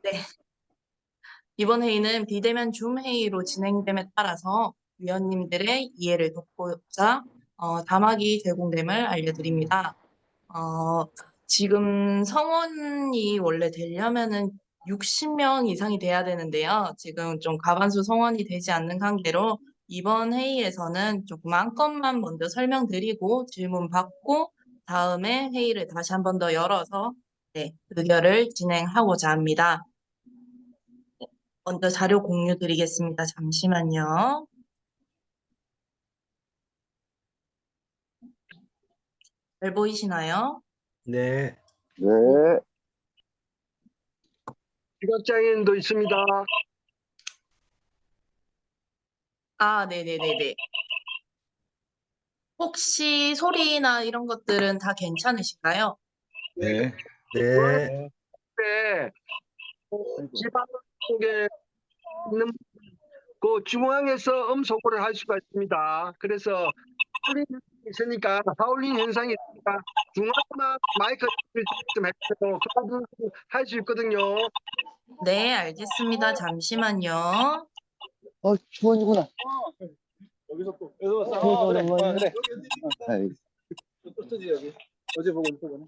네, 이번 회의는 비대면 줌 회의로 진행됨에 따라서 위원님들의 이해를 돕고자 자막이 제공됨을 알려드립니다. 어, 지금 성원이 원래 되려면은 60명 이상이 돼야 되는데요. 지금 좀 과반수 성원이 되지 않는 관계로 이번 회의에서는 조금 한 건만 먼저 설명드리고 질문 받고 다음에 회의를 다시 한 번 더 열어서 네, 의결을 진행하고자 합니다. 먼저 자료 공유 드리겠습니다. 잠시만요. 잘 보이시나요? 네. 네, 시각장애인도 있습니다. 아, 네네네네. 혹시 소리나 이런 것들은 다 괜찮으신가요? 네. 네. 네, 지방 쪽에 있는 그 중앙에서 음소거를 할 수가 있습니다. 그래서 하울링 있으니까 하울링 현상이 있으니까 중앙만 마이크 좀 해도 할 수 있거든요. 네, 알겠습니다. 잠시만요. 주원이구나. 여기서 또 여기서 아, 그래. 그래. 알겠습니다. 또 쓰지 여기. 어제 보고 또 보네.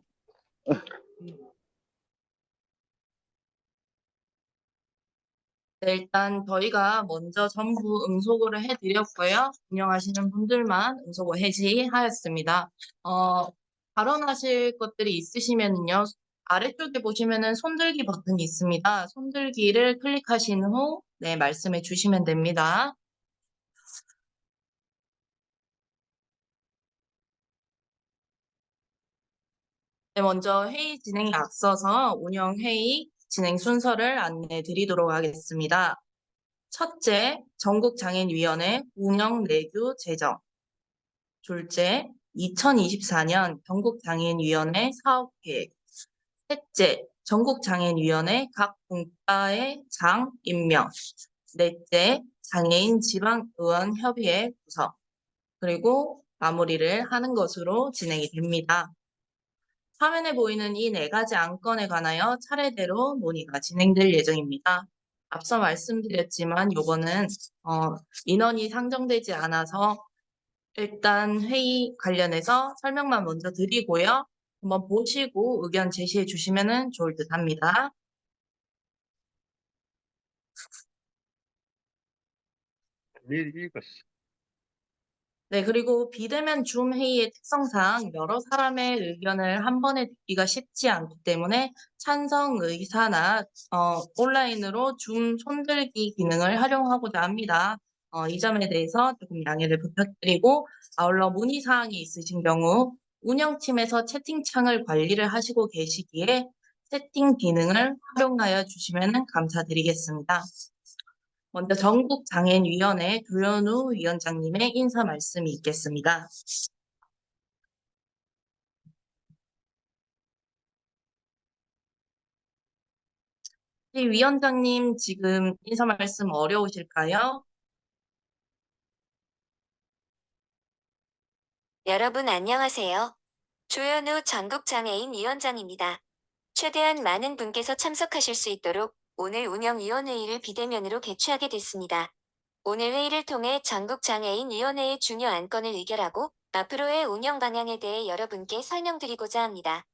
네, 일단 저희가 먼저 전부 음소거를 해드렸고요. 운영하시는 분들만 음소거 해지하였습니다. 발언하실 것들이 있으시면요. 아래쪽에 보시면은 손들기 버튼이 있습니다. 손들기를 클릭하신 후 네, 말씀해 주시면 됩니다. 네, 먼저 회의 진행에 앞서서 운영 회의 진행 순서를 안내해 드리도록 하겠습니다. 첫째, 전국장애인위원회 운영 내규 제정. 둘째, 2024년 전국장애인위원회 사업계획. 셋째, 전국장애인위원회 각 분과의 장 임명. 넷째, 장애인 지방의원협의회 구성. 그리고 마무리를 하는 것으로 진행이 됩니다. 화면에 보이는 이 네 가지 안건에 관하여 차례대로 논의가 진행될 예정입니다. 앞서 말씀드렸지만 요거는 인원이 상정되지 않아서 일단 회의 관련해서 설명만 먼저 드리고요. 한번 보시고 의견 제시해 주시면 좋을 듯 합니다. 미리 읽었어. 네, 그리고 비대면 줌 회의의 특성상 여러 사람의 의견을 한 번에 듣기가 쉽지 않기 때문에 찬성 의사나 온라인으로 줌 손들기 기능을 활용하고자 합니다. 이 점에 대해서 조금 양해를 부탁드리고 아울러 문의사항이 있으신 경우 운영팀에서 채팅창을 관리를 하시고 계시기에 채팅 기능을 활용하여 주시면 감사드리겠습니다. 먼저 전국장애인위원회 조현우 위원장님의 인사 말씀이 있겠습니다. 위원장님 지금 인사 말씀 어려우실까요? 여러분 안녕하세요. 조현우 전국장애인위원장입니다. 최대한 많은 분께서 참석하실 수 있도록 오늘 운영위원회의를 비대면으로 개최하게 됐습니다. 오늘 회의를 통해 전국장애인위원회의 중요 안건을 의결하고 앞으로의 운영 방향에 대해 여러분께 설명드리고자 합니다.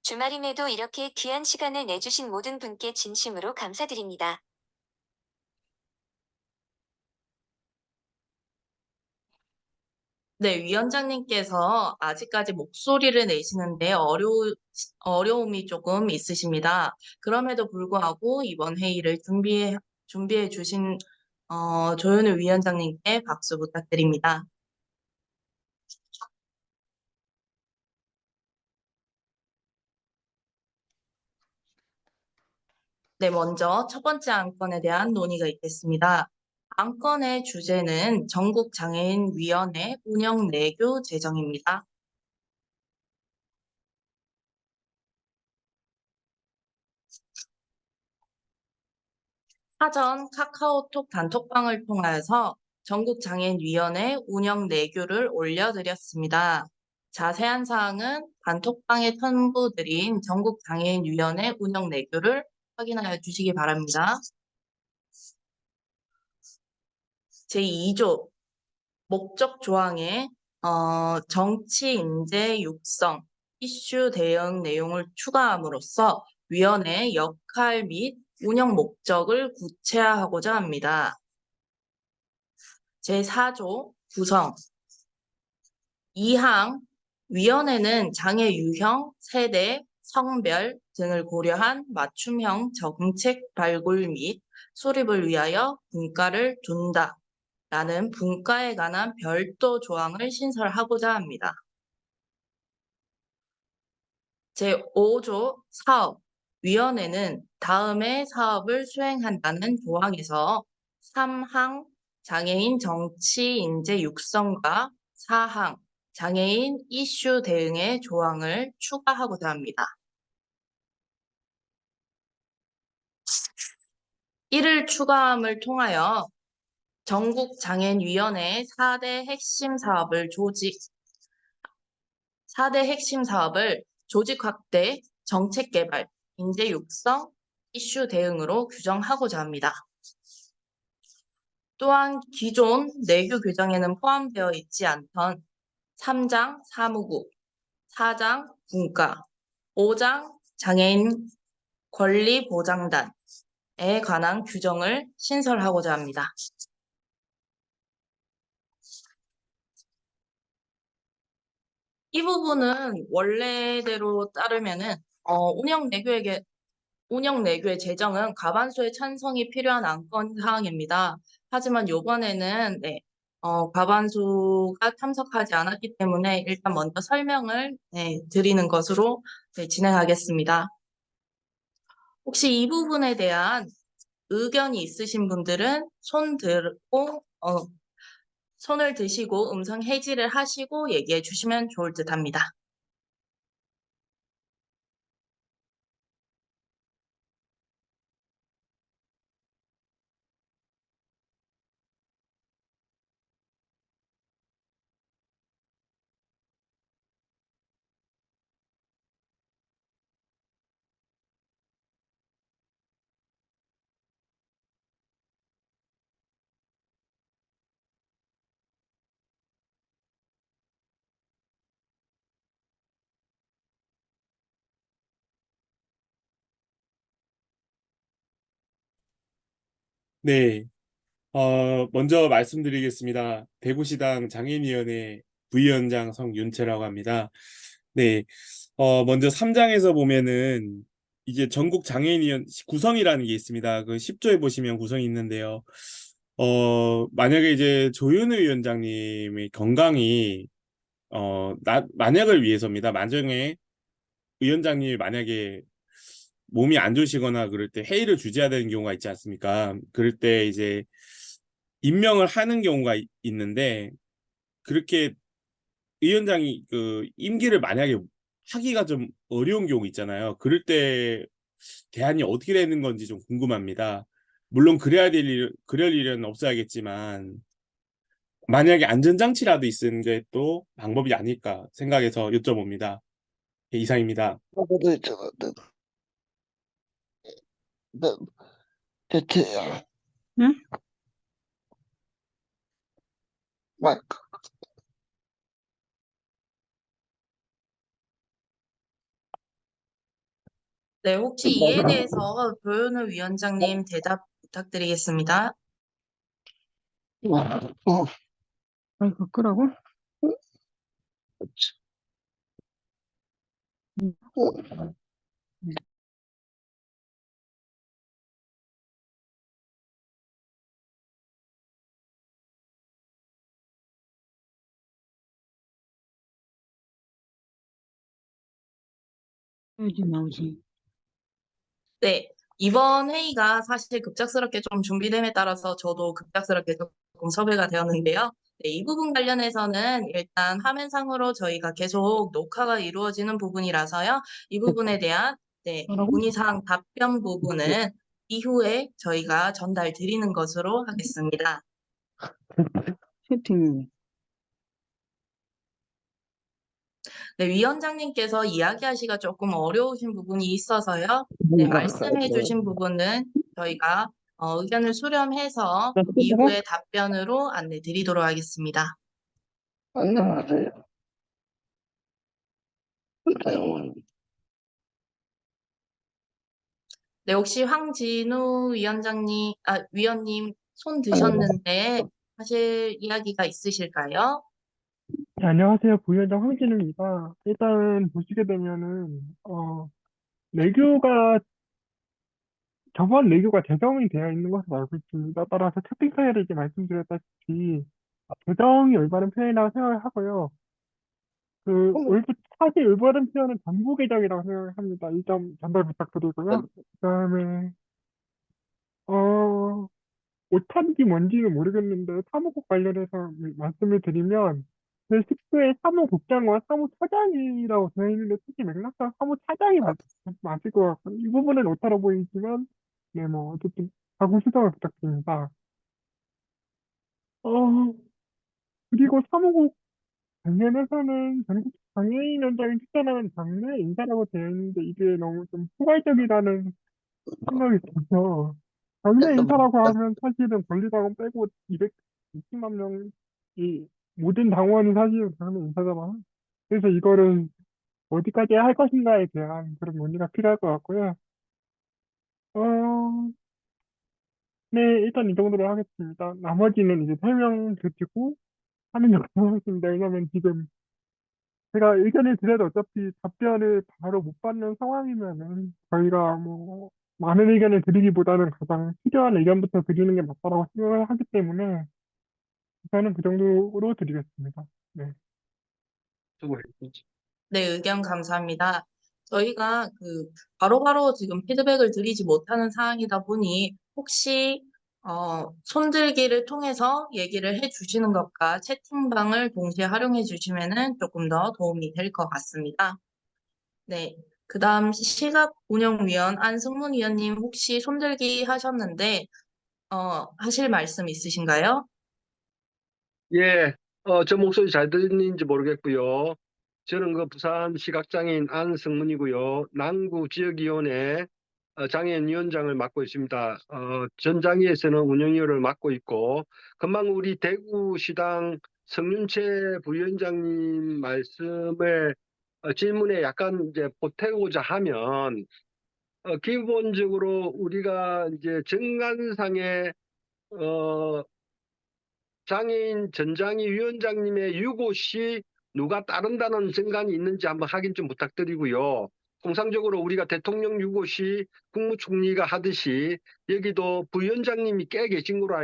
주말임에도 이렇게 귀한 시간을 내주신 모든 분께 진심으로 감사드립니다. 네, 위원장님께서 아직까지 목소리를 내시는데 어려움이 조금 있으십니다. 그럼에도 불구하고 이번 회의를 준비해 주신 조현우 위원장님께 박수 부탁드립니다. 네, 먼저 첫 번째 안건에 대한 논의가 있겠습니다. 안건의 주제는 전국장애인위원회 운영 내규 제정입니다. 사전 카카오톡 단톡방을 통하여서 전국장애인위원회 운영 내규를 올려드렸습니다. 자세한 사항은 단톡방에 첨부드린 전국장애인위원회 운영 내규를 확인하여 주시기 바랍니다. 제2조 목적 조항에 정치 인재 육성 이슈 대응 내용을 추가함으로써 위원회의 역할 및 운영 목적을 구체화하고자 합니다. 제4조 구성 2항 위원회는 장애 유형, 세대, 성별 등을 고려한 맞춤형 정책 발굴 및 수립을 위하여 분과를 둔다. 라는 분과에 관한 별도 조항을 신설하고자 합니다. 제5조 사업 위원회는 다음의 사업을 수행한다는 조항에서 3항 장애인 정치 인재 육성과 4항 장애인 이슈 대응의 조항을 추가하고자 합니다. 이를 추가함을 통하여 전국장애인위원회의 4대 핵심 사업을 조직 확대, 정책 개발, 인재 육성, 이슈 대응으로 규정하고자 합니다. 또한 기존 내규 규정에는 포함되어 있지 않던 3장 사무국, 4장 분과, 5장 장애인 권리보장단에 관한 규정을 신설하고자 합니다. 이 부분은 원래대로 따르면은 운영 내규의 제정은 과반수의 찬성이 필요한 안건 사항입니다. 하지만 이번에는 과반수가 참석하지 않았기 때문에 일단 먼저 설명을 드리는 것으로 진행하겠습니다. 혹시 이 부분에 대한 의견이 있으신 분들은 손을 드시고 음성 해지를 하시고 얘기해 주시면 좋을 듯 합니다. 네, 먼저 말씀드리겠습니다. 대구시당 장애인위원회 부위원장 성윤채라고 합니다. 네, 먼저 3장에서 보면은 이제 전국 장애인위원 구성이라는 게 있습니다. 그 10조에 보시면 구성이 있는데요. 만약에 이제 조윤우 위원장님의 건강이 만약을 위해서입니다. 만약에 위원장님이 만약에 몸이 안 좋으시거나 그럴 때 회의를 주재해야 되는 경우가 있지 않습니까? 그럴 때 이제 임명을 하는 경우가 있는데 그렇게 위원장이 그 임기를 만약에 하기가 좀 어려운 경우 있잖아요. 그럴 때 대안이 어떻게 되는 건지 좀 궁금합니다. 물론 그럴 일은 없어야겠지만 만약에 안전장치라도 있는 게 또 방법이 아닐까 생각해서 여쭤봅니다. 예, 이상입니다. 나도 있잖아. 나 대체야. 응? 마이크. 네, 혹시 이에 대해서 조윤우 위원장님 대답 부탁드리겠습니다. 아이고, 끄라고? 여기 나오지. 네, 이번 회의가 사실 급작스럽게 좀 준비됨에 따라서 저도 급작스럽게 조금 섭외가 되었는데요. 네, 이 부분 관련해서는 일단 화면상으로 저희가 계속 녹화가 이루어지는 부분이라서요. 이 부분에 대한 뭐라고? 문의사항 답변 부분은 이후에 저희가 전달 드리는 것으로 하겠습니다. 채팅. 네, 위원장님께서 이야기하시기가 조금 어려우신 부분이 있어서요. 네, 말씀해 주신 부분은 저희가 의견을 수렴해서 이후에 답변으로 안내 드리도록 하겠습니다. 안녕하세요. 네, 네, 혹시 황진우 위원님 손 드셨는데 하실 이야기가 있으실까요? 네, 안녕하세요. 부위원장 황진우입니다. 일단 보시게 되면은, 내규가, 저번 내규가 제정이 되어 있는 것으로 알고 있습니다. 따라서 채팅창에도 이제 말씀드렸다시피, 제정이 올바른 표현이라고 생각을 하고요. 사실 올바른 표현은 정부 개정이라고 생각을 합니다. 이 점 전달 부탁드리고요. 그 다음에, 어, 오탄지 뭔지는 모르겠는데 사무국 관련해서 말씀을 드리면 제19의 사무국장과 사무처장이라고 되어 있는데 특히 맥락상 사무차장이 맞을 것 같고 이 부분은 오타로 보이지만 네 뭐 어쨌든 자구 수정을 부탁드립니다. 어 그리고 사무국 관련해서는 전국 장애인연장이 추천하는 장래 인사라고 되어 있는데 이게 너무 좀 포괄적이라는 생각이 들어서 장래 인사라고 하면 사실은 권리당원 빼고 260만 명이 모든 당원이 사실은 장래 인사잖아. 그래서 이거를 어디까지 할 것인가에 대한 그런 논의가 필요할 것 같고요. 어, 네, 일단 이 정도로 하겠습니다. 나머지는 이제 설명 드리고 하는 역할을 하겠습니다. 왜냐면 지금 제가 의견을 드려도 어차피 답변을 바로 못 받는 상황이면은 저희가 뭐 많은 의견을 드리기보다는 가장 필요한 의견부터 드리는 게 맞다라고 생각을 하기 때문에 저는 그 정도로 드리겠습니다. 네. 수고했습니다. 네, 의견 감사합니다. 저희가 바로바로 지금 피드백을 드리지 못하는 상황이다 보니 혹시 손들기를 통해서 얘기를 해 주시는 것과 채팅방을 동시에 활용해 주시면은 조금 더 도움이 될 것 같습니다. 네. 그다음 시각운영위원 안승문 위원님 혹시 손들기 하셨는데 하실 말씀 있으신가요? 예, 저 목소리 잘 들리는지 모르겠고요. 저는 그 부산 시각장애인 안승문이고요. 남구 지역위원회 장애인 위원장을 맡고 있습니다. 전장위에서는 운영위원을 맡고 있고, 금방 우리 대구시당 성윤채 부위원장님 말씀에 질문에 약간 이제 보태고자 하면, 기본적으로 우리가 이제 정관상의 장애인 전장위 위원장님의 유고 시 누가 따른다는 정관이 있는지 한번 확인 좀 부탁드리고요. 통상적으로 우리가 대통령 유고 시 국무총리가 하듯이 여기도 부위원장님이 꽤 계신 걸로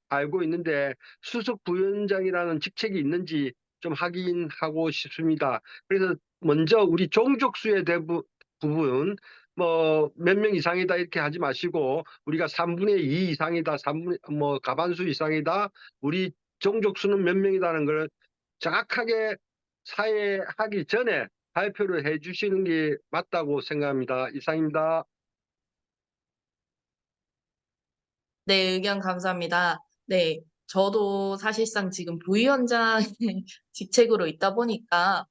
알고 있는데 수석 부위원장이라는 직책이 있는지 좀 확인하고 싶습니다. 그래서 먼저 우리 종족수의 부분 뭐 몇 명 이상이다 이렇게 하지 마시고 우리가 3분의 2 이상이다, 3분의 뭐 가반수 이상이다, 우리 종족 수는 몇 명이라는 걸 정확하게 사회하기 전에 발표를 해 주시는 게 맞다고 생각합니다. 이상입니다. 네, 의견 감사합니다. 네, 저도 사실상 지금 부위원장의 직책으로 있다 보니까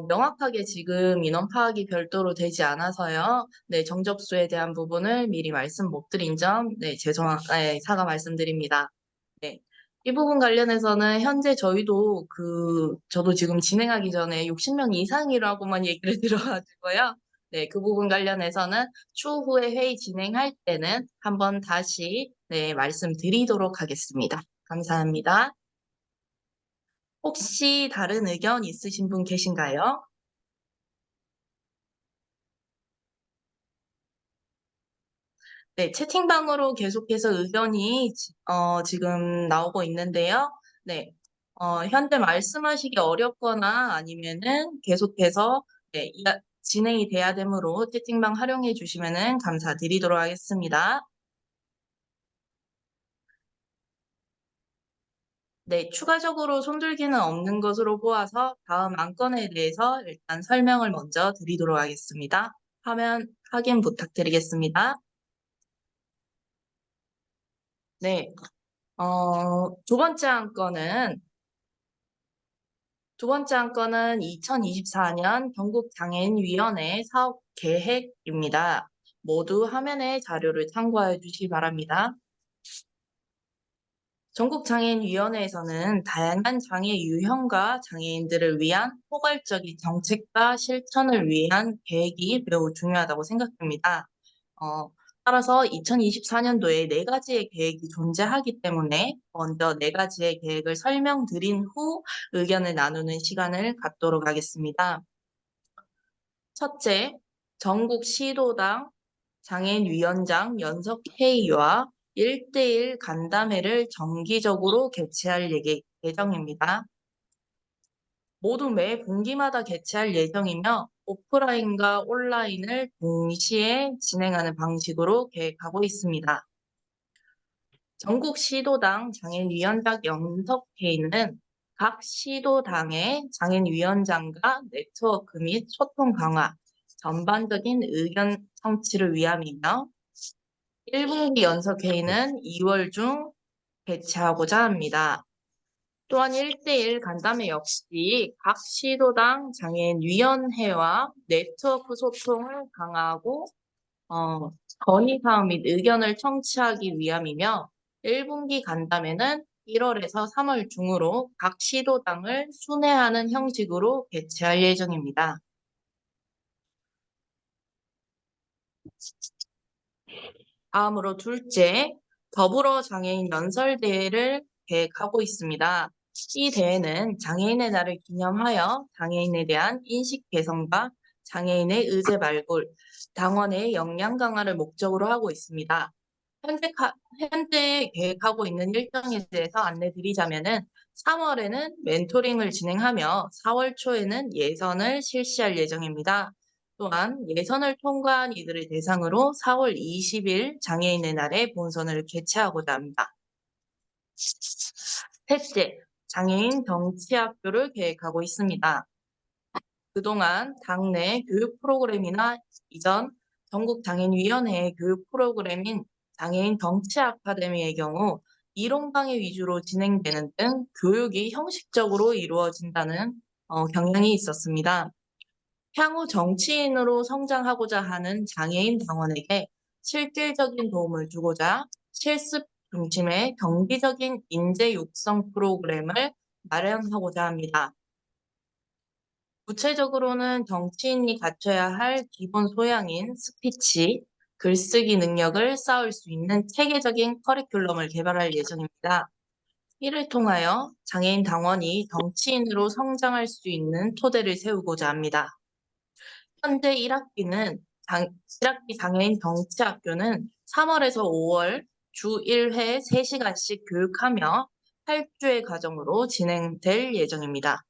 명확하게 지금 인원 파악이 별도로 되지 않아서요. 네, 정적수에 대한 부분을 미리 말씀 못 드린 점, 네, 사과 말씀드립니다. 네. 이 부분 관련해서는 현재 저도 지금 진행하기 전에 60명 이상이라고만 얘기를 들어가지고요. 네, 그 부분 관련해서는 추후에 회의 진행할 때는 한번 다시 네, 말씀드리도록 하겠습니다. 감사합니다. 혹시 다른 의견 있으신 분 계신가요? 네, 채팅방으로 계속해서 의견이 지금 나오고 있는데요. 네, 현재 말씀하시기 어렵거나 아니면은 계속해서 네, 진행이 돼야 되므로 채팅방 활용해 주시면은 감사드리도록 하겠습니다. 네, 추가적으로 손들기는 없는 것으로 보아서 다음 안건에 대해서 일단 설명을 먼저 드리도록 하겠습니다. 화면 확인 부탁드리겠습니다. 네, 두 번째 안건은 두 번째 안건은 2024년 전국장애인위원회 사업 계획입니다. 모두 화면의 자료를 참고해 주시기 바랍니다. 전국장애인위원회에서는 다양한 장애 유형과 장애인들을 위한 포괄적인 정책과 실천을 위한 계획이 매우 중요하다고 생각됩니다. 따라서 2024년도에 네 가지의 계획이 존재하기 때문에 먼저 네 가지의 계획을 설명드린 후 의견을 나누는 시간을 갖도록 하겠습니다. 첫째, 전국 시도당 장애인위원장 연석회의와 1대1 간담회를 정기적으로 개최할 예정입니다. 모두 매 분기마다 개최할 예정이며 오프라인과 온라인을 동시에 진행하는 방식으로 계획하고 있습니다. 전국 시도당 장애인위원장 연석회의는 각 시도당의 장애인위원장과 네트워크 및 소통 강화, 전반적인 의견 청취를 위함이며 1분기 연석회의는 2월 중 개최하고자 합니다. 또한 1대1 간담회 역시 각 시도당 장애인위원회와 네트워크 소통을 강화하고 건의사항 및 의견을 청취하기 위함이며 1분기 간담회는 1월에서 3월 중으로 각 시도당을 순회하는 형식으로 개최할 예정입니다. 다음으로 둘째, 더불어 장애인 연설대회를 계획하고 있습니다. 이 대회는 장애인의 날을 기념하여 장애인에 대한 인식 개선과 장애인의 의제 발굴, 당원의 역량 강화를 목적으로 하고 있습니다. 현재 계획하고 있는 일정에 대해서 안내드리자면은 3월에는 멘토링을 진행하며 4월 초에는 예선을 실시할 예정입니다. 또한 예선을 통과한 이들을 대상으로 4월 20일 장애인의 날에 본선을 개최하고자 합니다. 셋째, 장애인 정치학교를 계획하고 있습니다. 그동안 당내 교육 프로그램이나 이전 전국장애인위원회의 교육 프로그램인 장애인 정치 아카데미의 경우 이론 강의 위주로 진행되는 등 교육이 형식적으로 이루어진다는 경향이 있었습니다. 향후 정치인으로 성장하고자 하는 장애인 당원에게 실질적인 도움을 주고자 실습 중심의 정기적인 인재 육성 프로그램을 마련하고자 합니다. 구체적으로는 정치인이 갖춰야 할 기본 소양인 스피치, 글쓰기 능력을 쌓을 수 있는 체계적인 커리큘럼을 개발할 예정입니다. 이를 통하여 장애인 당원이 정치인으로 성장할 수 있는 토대를 세우고자 합니다. 현재 1학기 장애인 정치학교는 3월에서 5월 주 1회 3시간씩 교육하며 8주의 과정으로 진행될 예정입니다.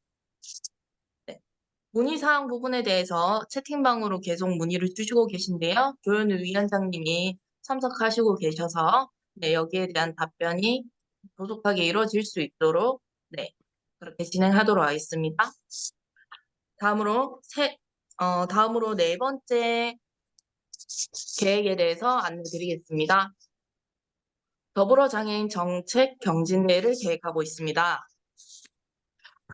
문의사항 부분에 대해서 채팅방으로 계속 문의를 주시고 계신데요. 조현우 위원장님이 참석하시고 계셔서 여기에 대한 답변이 조속하게 이루어질 수 있도록 그렇게 진행하도록 하겠습니다. 다음으로 네 번째 계획에 대해서 안내드리겠습니다. 더불어장애인 정책 경진대회를 계획하고 있습니다.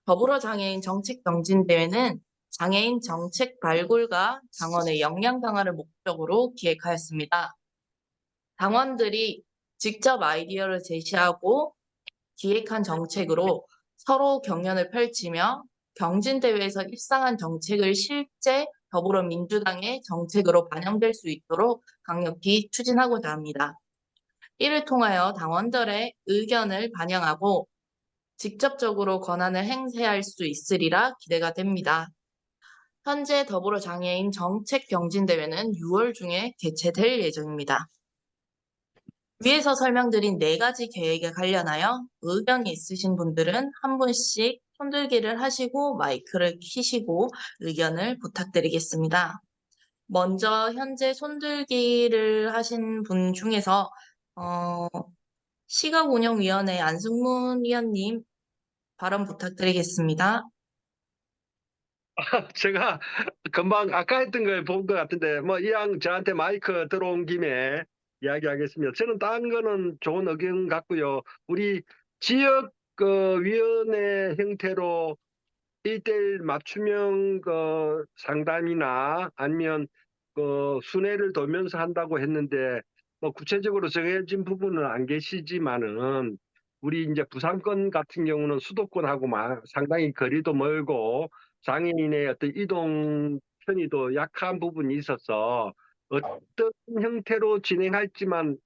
더불어장애인 정책 경진대회는 장애인 정책 발굴과 당원의 역량 강화를 목적으로 기획하였습니다. 당원들이 직접 아이디어를 제시하고 기획한 정책으로 서로 경연을 펼치며 경진대회에서 입상한 정책을 실제 더불어민주당의 정책으로 반영될 수 있도록 강력히 추진하고자 합니다. 이를 통하여 당원들의 의견을 반영하고 직접적으로 권한을 행사할 수 있으리라 기대가 됩니다. 현재 더불어장애인 정책경진대회는 6월 중에 개최될 예정입니다. 위에서 설명드린 네 가지 계획에 관련하여 의견이 있으신 분들은 한 분씩 손들기를 하시고 마이크를 켜시고 의견을 부탁드리겠습니다. 먼저 현재 손들기를 하신 분 중에서 시각운영위원회 안승문 위원님 발언 부탁드리겠습니다. 제가 금방 아까 했던 걸 본 것 같은데 뭐 이왕 저한테 마이크 들어온 김에 이야기하겠습니다. 저는 딴 거는 좋은 의견 같고요. 우리 지역 위원회 형태로 1대1 맞춤형 상담이나 아니면 순회를 돌면서 한다고 했는데 뭐 구체적으로 정해진 부분은 안 계시지만은 우리 이제 부산권 같은 경우는 수도권하고 상당히 거리도 멀고 장애인의 어떤 이동 편의도 약한 부분이 있어서 어떤 형태로 진행할지만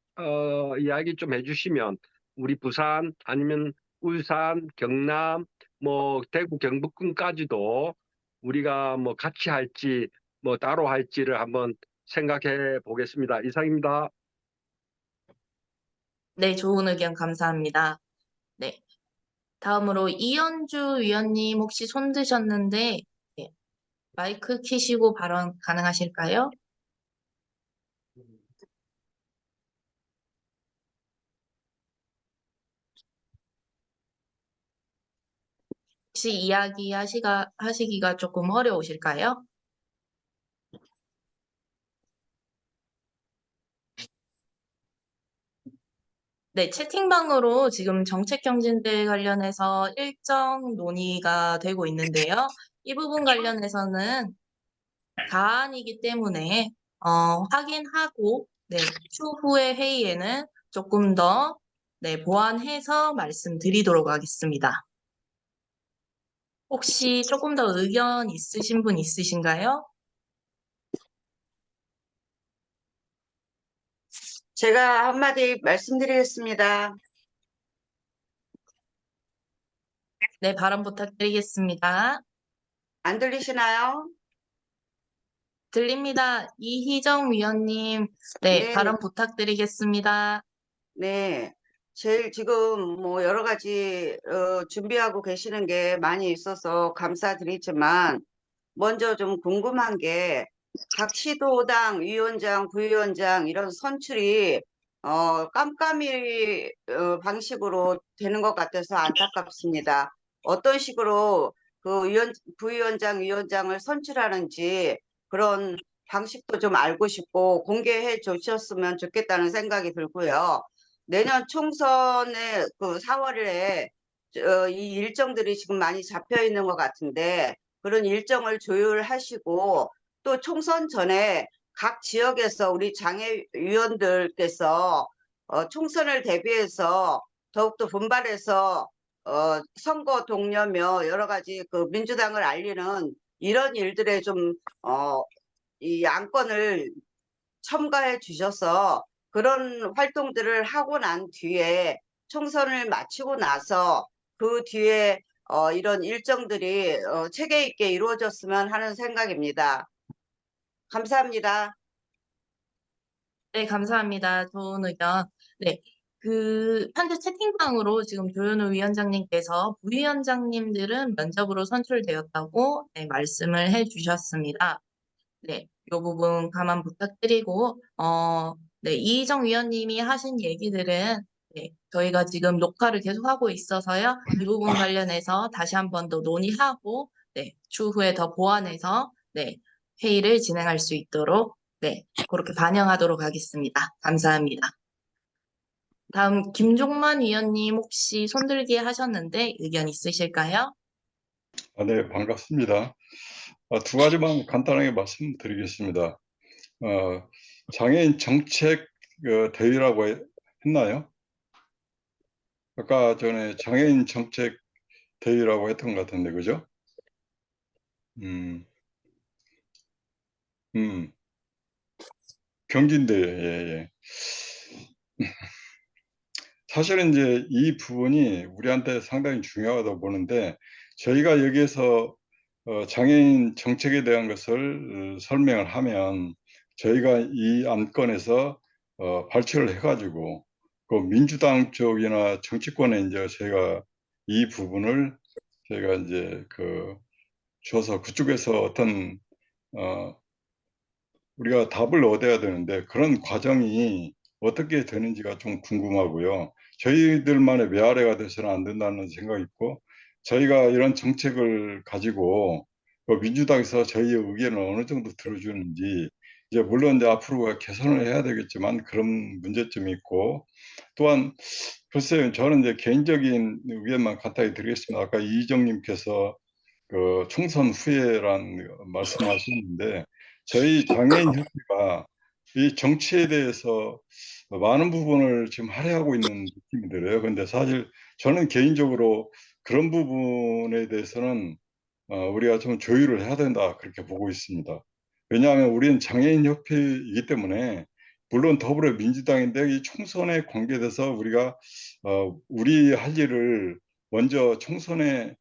이야기 좀 해주시면 우리 부산 아니면 울산, 경남, 뭐 대구, 경북권까지도 우리가 뭐 같이 할지 뭐 따로 할지를 한번 생각해 보겠습니다. 이상입니다. 네, 좋은 의견 감사합니다. 네. 다음으로 이현주 위원님 혹시 손 드셨는데 네, 마이크 켜시고 발언 가능하실까요? 혹시 하시기가 조금 어려우실까요? 네, 채팅방으로 지금 정책경진대 관련해서 일정 논의가 되고 있는데요. 이 부분 관련해서는 가안이기 때문에 확인하고 네, 추후의 회의에는 조금 더 네, 보완해서 말씀드리도록 하겠습니다. 혹시 조금 더 의견 있으신 분 있으신가요? 제가 한마디 말씀드리겠습니다. 네, 발언 부탁드리겠습니다. 안 들리시나요? 들립니다. 이희정 위원님, 네, 네, 발언 부탁드리겠습니다. 네. 제일 지금 뭐 여러 가지 준비하고 계시는 게 많이 있어서 감사드리지만 먼저 좀 궁금한 게 각 시도당 위원장, 부위원장 이런 선출이 깜깜이 방식으로 되는 것 같아서 안타깝습니다. 어떤 식으로 그 부위원장, 위원장을 선출하는지 그런 방식도 좀 알고 싶고 공개해 주셨으면 좋겠다는 생각이 들고요. 내년 총선에 그 4월에 이 일정들이 지금 많이 잡혀 있는 것 같은데 그런 일정을 조율하시고 또 총선 전에 각 지역에서 우리 장애위원들께서 총선을 대비해서 더욱더 분발해서 선거 동료며 여러 가지 그 민주당을 알리는 이런 일들에 좀 이 안건을 첨가해 주셔서 그런 활동들을 하고 난 뒤에 총선을 마치고 나서 그 뒤에 이런 일정들이 체계 있게 이루어졌으면 하는 생각입니다. 감사합니다. 네, 감사합니다. 좋은 의견. 네, 현재 채팅방으로 지금 조현우 위원장님께서 부위원장님들은 면접으로 선출되었다고 네, 말씀을 해주셨습니다. 네, 이 부분 감안 부탁드리고, 네, 이희정 위원님이 하신 얘기들은 네, 저희가 지금 녹화를 계속하고 있어서요. 이 부분 관련해서 다시 한 번 더 논의하고, 네, 추후에 더 보완해서, 네, 회의를 진행할 수 있도록, 네, 그렇게 반영하도록 하겠습니다. 감사합니다. 다음, 김종만 위원님 혹시 손들기 하셨는데 의견 있으실까요? 네, 반갑습니다. 두 가지만 간단하게 말씀드리겠습니다. 장애인 정책 대회라고 했나요? 아까 전에 장애인 정책 대회라고 했던 것 같은데, 그죠? 음, 경진대회, 예, 예. 사실은 이제 이 부분이 우리한테 상당히 중요하다고 보는데, 저희가 여기에서 장애인 정책에 대한 것을 설명을 하면 저희가 이 안건에서 발표를 해가지고 그 민주당 쪽이나 정치권에 이제 저희가 이 부분을 저희가 이제 줘서 그쪽에서 어떤 우리가 답을 얻어야 되는데 그런 과정이 어떻게 되는지가 좀 궁금하고요. 저희들만의 메아리가 돼서는 안 된다는 생각이 있고 저희가 이런 정책을 가지고 민주당에서 저희의 의견을 어느 정도 들어주는지 이제 물론 이제 앞으로 개선을 해야 되겠지만 그런 문제점이 있고 또한 글쎄요 저는 이제 개인적인 의견만 간단히 드리겠습니다. 아까 이정님께서 그 총선 후에란 말씀하시는데 저희 장애인협회가 이 정치에 대해서 많은 부분을 지금 할애하고 있는 느낌이 들어요. 근데 사실 저는 개인적으로 그런 부분에 대해서는 우리가 좀 조율을 해야 된다 그렇게 보고 있습니다. 왜냐하면 우리는 장애인협회이기 때문에 물론 더불어민주당인데 이 총선에 관계돼서 우리가 우리 할 일을 먼저 총선에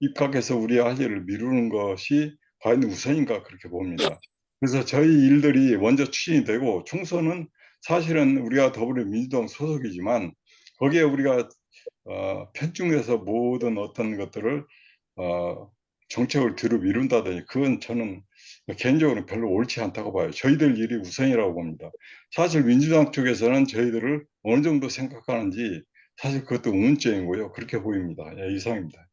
입각해서 우리 할 일을 미루는 것이 과연 우선인가 그렇게 봅니다. 그래서 저희 일들이 먼저 추진이 되고 총선은 사실은 우리가 더불어민주당 소속이지만 거기에 우리가 편중해서 모든 어떤 것들을 정책을 뒤로 미룬다든지 그건 저는 개인적으로 별로 옳지 않다고 봐요. 저희들 일이 우선이라고 봅니다. 사실 민주당 쪽에서는 저희들을 어느 정도 생각하는지 사실 그것도 의문점이고요. 그렇게 보입니다. 예, 이상입니다.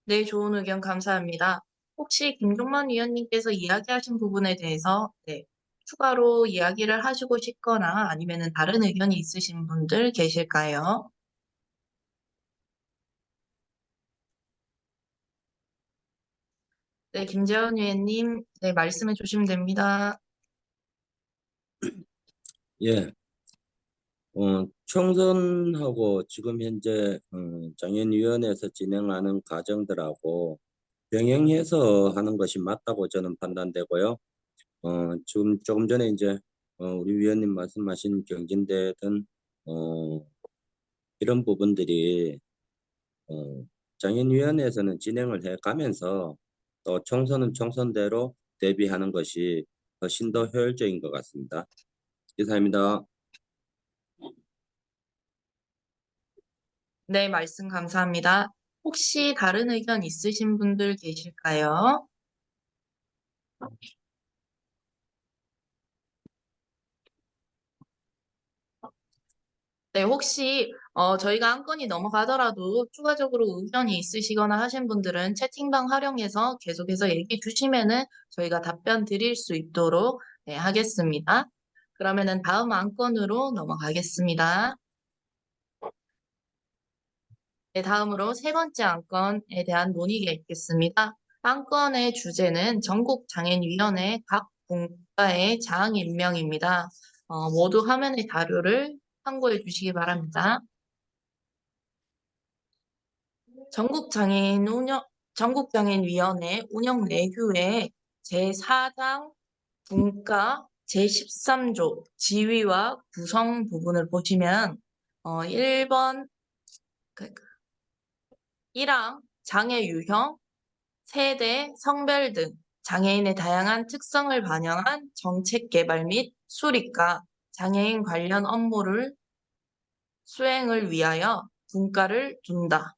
네, 좋은 의견 감사합니다. 혹시 김종만 위원님께서 이야기하신 부분에 대해서 추가로 이야기를 하시고 싶거나 아니면은 다른 의견이 있으신 분들 계실까요? 네, 김재원 위원님, 네, 말씀해 주시면 됩니다. 예. 총선하고 지금 현재 장애인위원회에서 진행하는 과정들하고 병행해서 하는 것이 맞다고 저는 판단되고요. 지금 조금 전에 이제 우리 위원님 말씀하신 경진대든 이런 부분들이 장애인위원회에서는 진행을 해 가면서 또 총선은 총선대로 대비하는 것이 훨씬 더 효율적인 것 같습니다. 이상입니다. 네, 말씀 감사합니다. 혹시 다른 의견 있으신 분들 계실까요? 네, 혹시 저희가 한 건이 넘어가더라도 추가적으로 의견이 있으시거나 하신 분들은 채팅방 활용해서 계속해서 얘기해 주시면은 저희가 답변 드릴 수 있도록 하겠습니다. 그러면은 다음 안건으로 넘어가겠습니다. 네, 다음으로 세 번째 안건에 대한 논의가 있겠습니다. 안건의 주제는 전국장애인위원회 각 분과의 장 임명입니다. 모두 화면의 자료를 참고해 주시기 바랍니다. 전국장애인위원회 운영 내규의 제4장 분과 제13조 지위와 구성 부분을 보시면 1번 1항 장애 유형, 세대, 성별 등 장애인의 다양한 특성을 반영한 정책 개발 및 수립과 장애인 관련 업무를 수행을 위하여 분과를 둔다.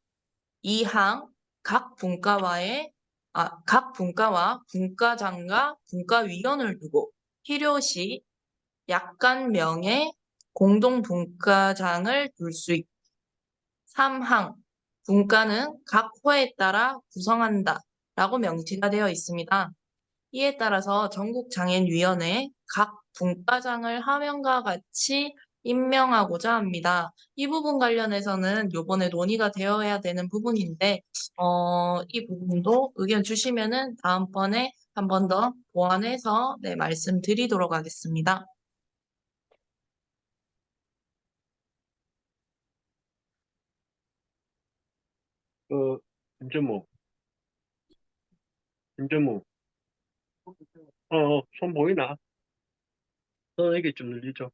2항 각 분과와 분과장과 분과위원을 두고 필요시 약간명의 공동 분과장을 둘 수 있다. 3항 분과는 각 호에 따라 구성한다 라고 명시가 되어 있습니다. 이에 따라서 전국장애인위원회 각 분과장을 화면과 같이 임명하고자 합니다. 이 부분 관련해서는 요번에 논의가 되어야 되는 부분인데 이 부분도 의견 주시면은 다음번에 한 번 더 보완해서 말씀드리도록 하겠습니다. 김전무, 손 보이나? 이게 좀 늘리죠.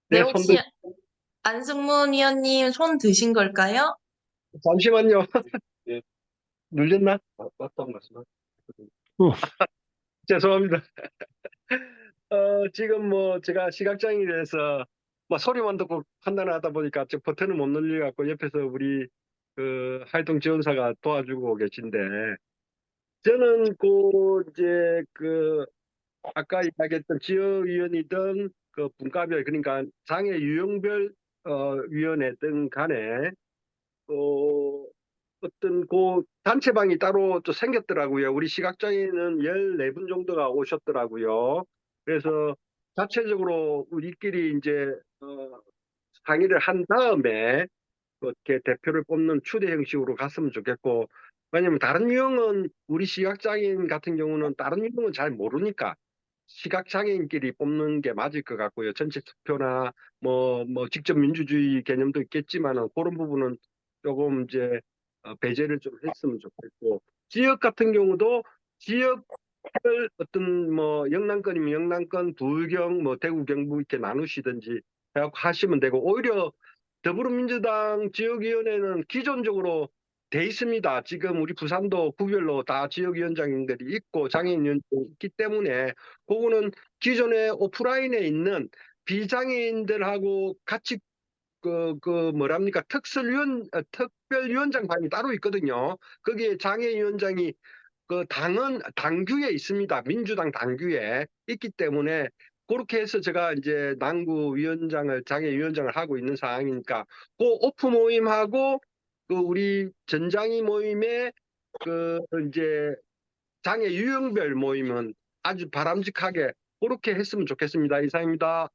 네, 네, 혹시 안승문 위원님 손 드신 걸까요? 잠시만요. 예, 눌렸나? 맞던 말씀. 죄송합니다. 지금 뭐 제가 시각장애인이라서 뭐 소리만 듣고 판단을 하다 보니까 저 버튼을 못 눌려갖고 옆에서 우리 그 활동 지원사가 도와주고 계신데 저는 이제 아까 이야기했던 지역위원이든 그 분과별 그러니까 장애 유형별 위원회든 간에 어떤 단체방이 따로 또 생겼더라고요. 우리 시각장애인은 14분 정도가 오셨더라고요. 그래서 자체적으로 우리끼리 이제 상의를 한 다음에 어떻게 대표를 뽑는 추대 형식으로 갔으면 좋겠고, 왜냐면 다른 유형은 우리 시각장애인 같은 경우는 다른 유형은 잘 모르니까 시각장애인끼리 뽑는 게 맞을 것 같고요. 전체 투표나 뭐 직접 민주주의 개념도 있겠지만은 그런 부분은 조금 이제 배제를 좀 했으면 좋겠고, 지역 같은 경우도 지역 어떤 뭐 영남권이면 영남권, 부경, 뭐 대구, 경북 이렇게 나누시든지 해갖고 하시면 되고, 오히려 더불어민주당 지역위원회는 기존적으로 돼 있습니다. 지금 우리 부산도 구별로 다 지역위원장들이 있고 장애인위원장이 있기 때문에 그거는 기존에 오프라인에 있는 비장애인들하고 같이 뭐랍니까 특별위원장반이 따로 있거든요. 거기에 장애위원장이 그 당규에 있습니다. 민주당 당규에 있기 때문에 그렇게 해서 제가 이제 당구 위원장을 장애위원장을 하고 있는 상황이니까 그 오프 모임하고 그 우리 전장위 모임에 그 이제 장애 유형별 모임은 아주 바람직하게 그렇게 했으면 좋겠습니다. 이상입니다.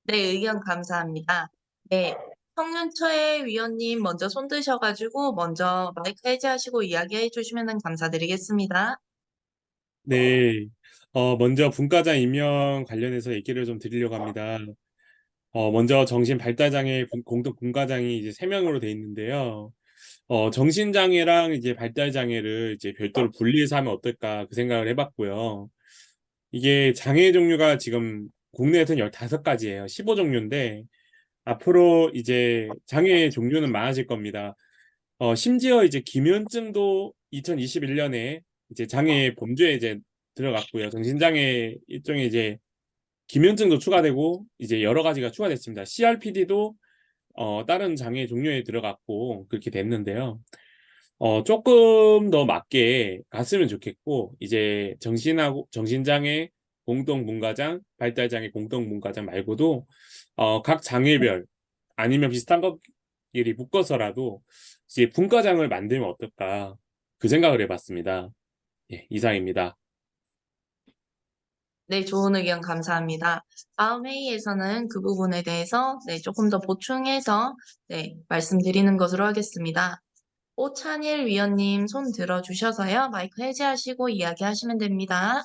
네, 의견 감사합니다. 네, 청년처의 위원님 먼저 손 드셔가지고 먼저 마이크 해제하시고 이야기해 주시면 감사드리겠습니다. 네, 먼저 분과장 임명 관련해서 얘기를 좀 드리려고 합니다. 먼저 정신발달장애 공동 분과장이 이제 3명으로 돼 있는데요. 정신장애랑 이제 발달장애를 이제 별도로 분리해서 하면 어떨까 그 생각을 해봤고요. 이게 장애 종류가 지금 국내에서는 15가지예요. 15종류인데 앞으로 이제 장애 종류는 많아질 겁니다. 심지어 이제 김현증도 2021년에 이제 장애 범주에 이제 들어갔고요. 정신장애 일종의 이제 김현증도 추가되고 이제 여러 가지가 추가됐습니다. CRPD도 다른 장애 종류에 들어갔고 그렇게 됐는데요. 조금 더 맞게 갔으면 좋겠고, 이제 정신장애 공동분과장, 발달장애 공동분과장 말고도, 각 장애별 아니면 비슷한 것끼리 묶어서라도 이제 분과장을 만들면 어떨까, 그 생각을 해봤습니다. 예, 이상입니다. 네, 좋은 의견 감사합니다. 다음 회의에서는 그 부분에 대해서 네, 조금 더 보충해서 네, 말씀드리는 것으로 하겠습니다. 오찬일 위원님 손 들어주셔서요. 마이크 해제하시고 이야기하시면 됩니다.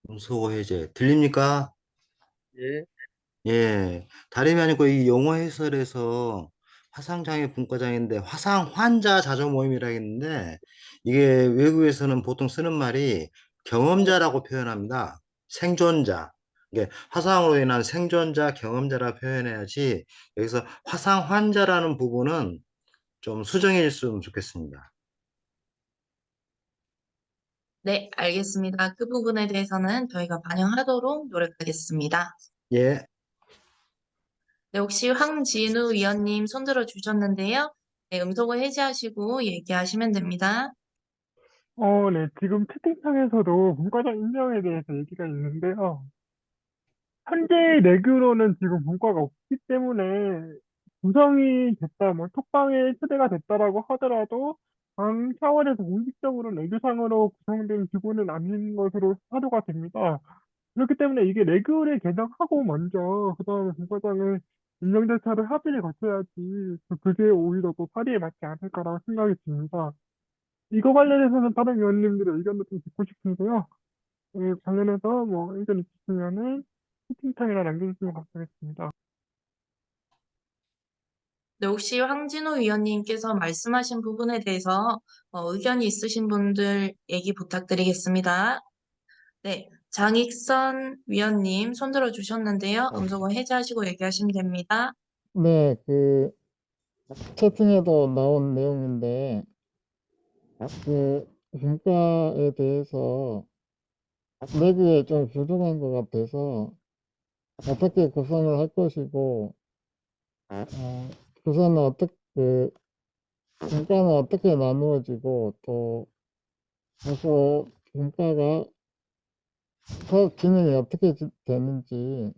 음소 해제 들립니까? 예. 예, 다름이 아니고 이 영어 해설에서 화상장애 분과장인데 화상 환자 자조 모임이라 했는데 이게 외국에서는 보통 쓰는 말이 경험자라고 표현합니다. 생존자. 이게 화상으로 인한 생존자, 경험자라 표현해야지 여기서 화상 환자라는 부분은 좀 수정해 줬으면 좋겠습니다. 네, 알겠습니다. 그 부분에 대해서는 저희가 반영하도록 노력하겠습니다. 예. 네, 혹시 황진우 위원님 손 들어주셨는데요. 네, 음성을 해제하시고 얘기하시면 됩니다. 네. 지금 채팅창에서도 문과장 임명에 대해서 얘기가 있는데요. 현재 내규로는 지금 문과가 없기 때문에 구성이 됐다, 뭐 톡방에 초대가 됐다라고 하더라도 당 차원에서 공식적으로 내규상으로 구성된 기구는 아닌 것으로 사료가 됩니다. 그렇기 때문에 이게 레귤에 개정하고 먼저 그다음에 문과장을 임명 절차를 합의를 거쳐야지 그게 오히려 또 사리에 맞지 않을까라고 생각이 듭니다. 이거 관련해서는 다른 위원님들의 의견도 좀 듣고 싶은데요. 관련해서 뭐 의견 있으시면은 채팅창이나 남겨주시면 감사하겠습니다. 네, 혹시 황진호 위원님께서 말씀하신 부분에 대해서 의견이 있으신 분들 얘기 부탁드리겠습니다. 네, 장익선 위원님 손 들어주셨는데요. 음성을 해제하시고 얘기하시면 됩니다. 네, 채팅에도 나온 내용인데, 분과에 대해서 내부에 좀 부족한 것 같아서 어떻게 구성을 할 것이고, 구성은 분과는 어떻게 나누어지고, 또, 그래서 분과가 사업 기능이 어떻게 되는지,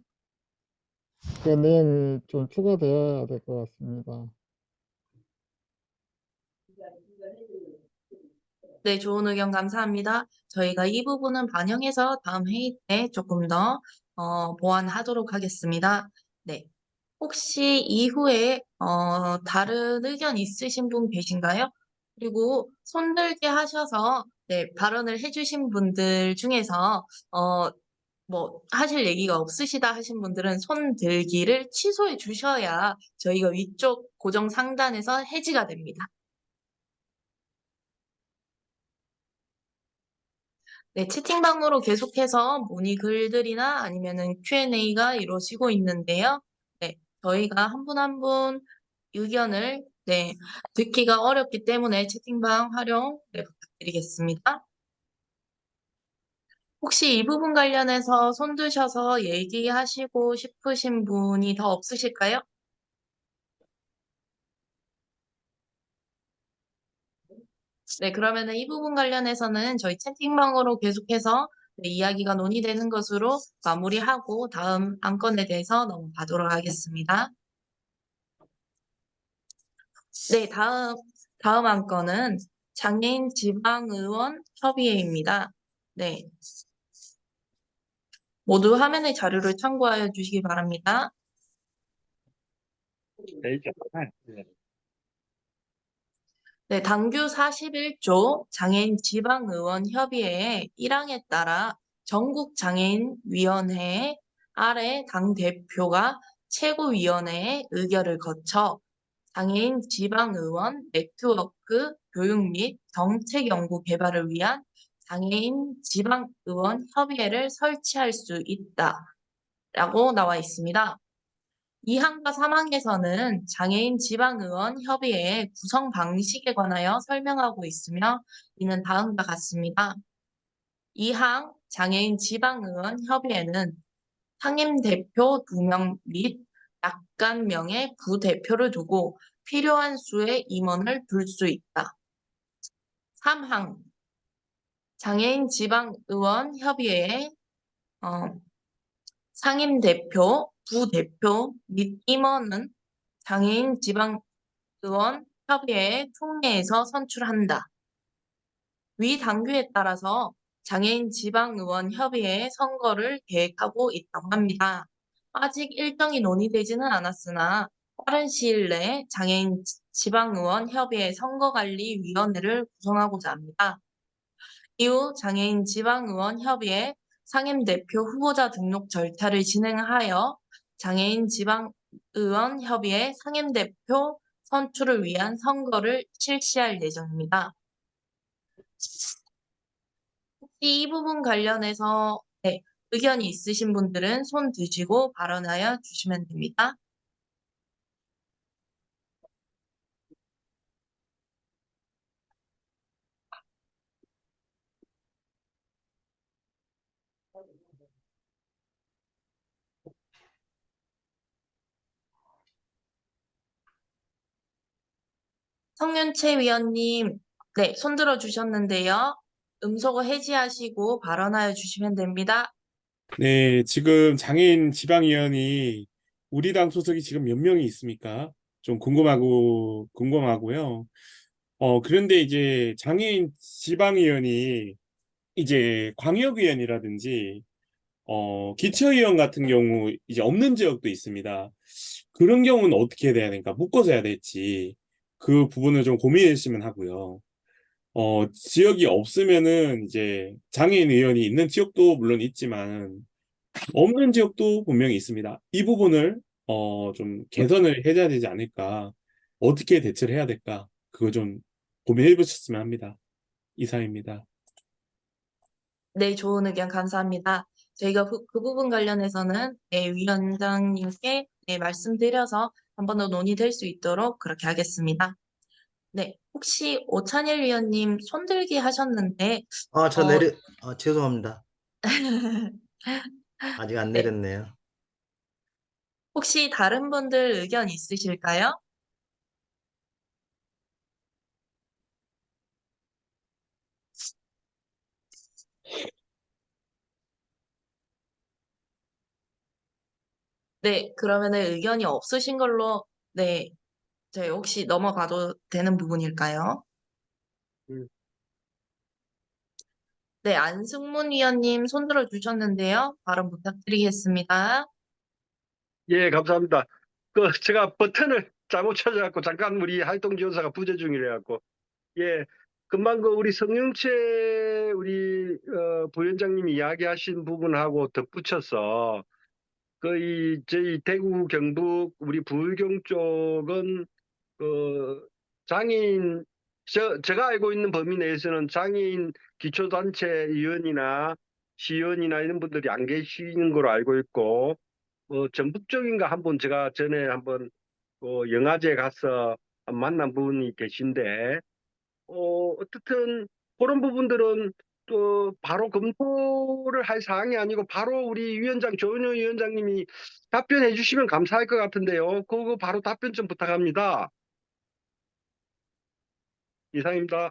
그 내용이 좀 추가되어야 될 것 같습니다. 네, 좋은 의견 감사합니다. 저희가 이 부분은 반영해서 다음 회의 때 조금 더 보완하도록 하겠습니다. 네. 혹시 이후에 다른 의견 있으신 분 계신가요? 그리고 손들게 하셔서 네, 발언을 해주신 분들 중에서 뭐 하실 얘기가 없으시다 하신 분들은 손 들기를 취소해 주셔야 저희가 위쪽 고정 상단에서 해지가 됩니다. 네, 채팅방으로 계속해서 문의 글들이나 아니면은 Q&A가 이루어지고 있는데요. 네, 저희가 한 분 한 분 의견을 네, 듣기가 어렵기 때문에 채팅방 활용 네, 부탁드리겠습니다. 혹시 이 부분 관련해서 손 드셔서 얘기하시고 싶으신 분이 더 없으실까요? 네, 그러면은 이 부분 관련해서는 저희 채팅방으로 계속해서 네, 이야기가 논의되는 것으로 마무리하고 다음 안건에 대해서 넘어가도록 하겠습니다. 네, 다음 안건은 장애인 지방의원 협의회입니다. 네, 모두 화면의 자료를 참고하여 주시기 바랍니다. 네, 당규 41조 장애인 지방의원 협의회의 1항에 따라 전국장애인위원회 아래 당대표가 최고위원회의 의결을 거쳐 장애인 지방의원 네트워크 교육 및 정책 연구 개발을 위한 장애인 지방의원 협의회를 설치할 수 있다라고 나와 있습니다. 2항과 3항에서는 장애인 지방의원 협의회의 구성 방식에 관하여 설명하고 있으며 이는 다음과 같습니다. 2항 장애인 지방의원 협의회는 상임대표 2명 및 약간 명의 부대표를 두고 필요한 수의 임원을 둘 수 있다. 3항 장애인 지방의원 협의회의 상임대표, 부대표 및 임원은 장애인 지방의원 협의회 총회에서 선출한다. 위 당규에 따라서 장애인 지방의원 협의회 선거를 계획하고 있다고 합니다. 아직 일정이 논의되지는 않았으나 빠른 시일 내에 장애인 지방의원 협의회 선거관리위원회를 구성하고자 합니다. 이후 장애인 지방의원 협의회 상임대표 후보자 등록 절차를 진행하여 장애인 지방의원 협의회 상임대표 선출을 위한 선거를 실시할 예정입니다. 혹시 이 부분 관련해서 네, 의견이 있으신 분들은 손 드시고 발언하여 주시면 됩니다. 성윤채 위원님, 네, 손 들어 주셨는데요. 음소거 해지하시고 발언하여 주시면 됩니다. 네, 지금 장애인 지방위원이 우리 당 소속이 지금 몇 명이 있습니까? 좀 궁금하고요. 그런데 이제 장애인 지방위원이 이제 광역위원이라든지 기초의원 같은 경우 이제 없는 지역도 있습니다. 그런 경우는 어떻게 해야 되니까 묶어서 해야 될지 그 부분을 좀 고민해 주시면 하고요. 지역이 없으면은 이제 장애인 의원이 있는 지역도 물론 있지만 없는 지역도 분명히 있습니다. 이 부분을 좀 개선을 해야 되지 않을까? 어떻게 대처를 해야 될까? 그거 좀 고민해 보셨으면 합니다. 이상입니다. 네, 좋은 의견 감사합니다. 저희가 그 부분 관련해서는 네, 위원장님께 네, 말씀드려서 한 번 더 논의될 수 있도록 그렇게 하겠습니다. 네, 혹시 오찬일 위원님 손들기 하셨는데 죄송합니다. 아직 안 네, 내렸네요. 혹시 다른 분들 의견 있으실까요? 네, 그러면은 의견이 없으신 걸로, 네, 저희 혹시 넘어가도 되는 부분일까요? 음. 네, 안승문 위원님 손들어 주셨는데요. 발언 부탁드리겠습니다. 예, 감사합니다. 제가 버튼을 잘못 찾아갖고 잠깐 우리 활동지원사가 부재 중이래갖고. 예, 금방 우리 성윤채 우리 부위원장님이 이야기하신 부분하고 덧붙여서 저희 대구 경북 우리 부의경 쪽은 장애인 제가 알고 있는 범위 내에서는 장애인 기초단체 위원이나 시의원이나 이런 분들이 안 계시는 걸로 알고 있고 전북적인가 한번 제가 전에 한번 영화제 가서 만난 분이 계신데 어떻든 그런 부분들은 또 바로 검토를 할 사항이 아니고 바로 우리 조은효 위원장님이 답변해 주시면 감사할 것 같은데요. 그거 바로 답변 좀 부탁합니다. 이상입니다.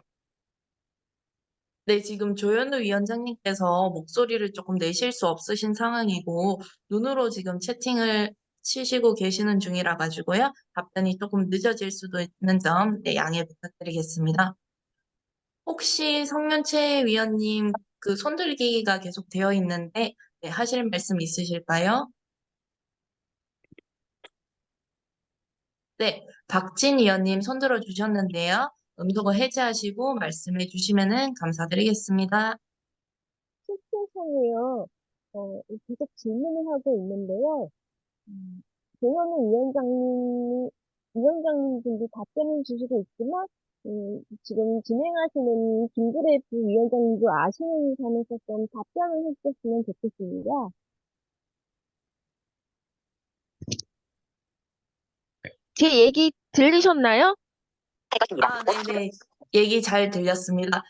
네, 지금 조현우 위원장님께서 목소리를 조금 내실 수 없으신 상황이고, 눈으로 지금 채팅을 치시고 계시는 중이라 가지고요. 답변이 조금 늦어질 수도 있는 점, 네, 양해 부탁드리겠습니다. 혹시 성윤채 위원님 그 손들기가 계속 되어 있는데, 네, 하실 말씀 있으실까요? 네, 박진 위원님 손들어 주셨는데요. 음성을 해제하시고 말씀해 주시면은 감사드리겠습니다. 채팅창에요. 계속 질문을 하고 있는데요. 조현우 위원장님들이 답변을 주시고 있지만, 지금 진행하시는 김그래 부위원장님도 아시는 선에서 좀 답변을 해주셨으면 좋겠습니다. 제 얘기 들리셨나요? 아, 네네. 얘기 잘 들렸습니다.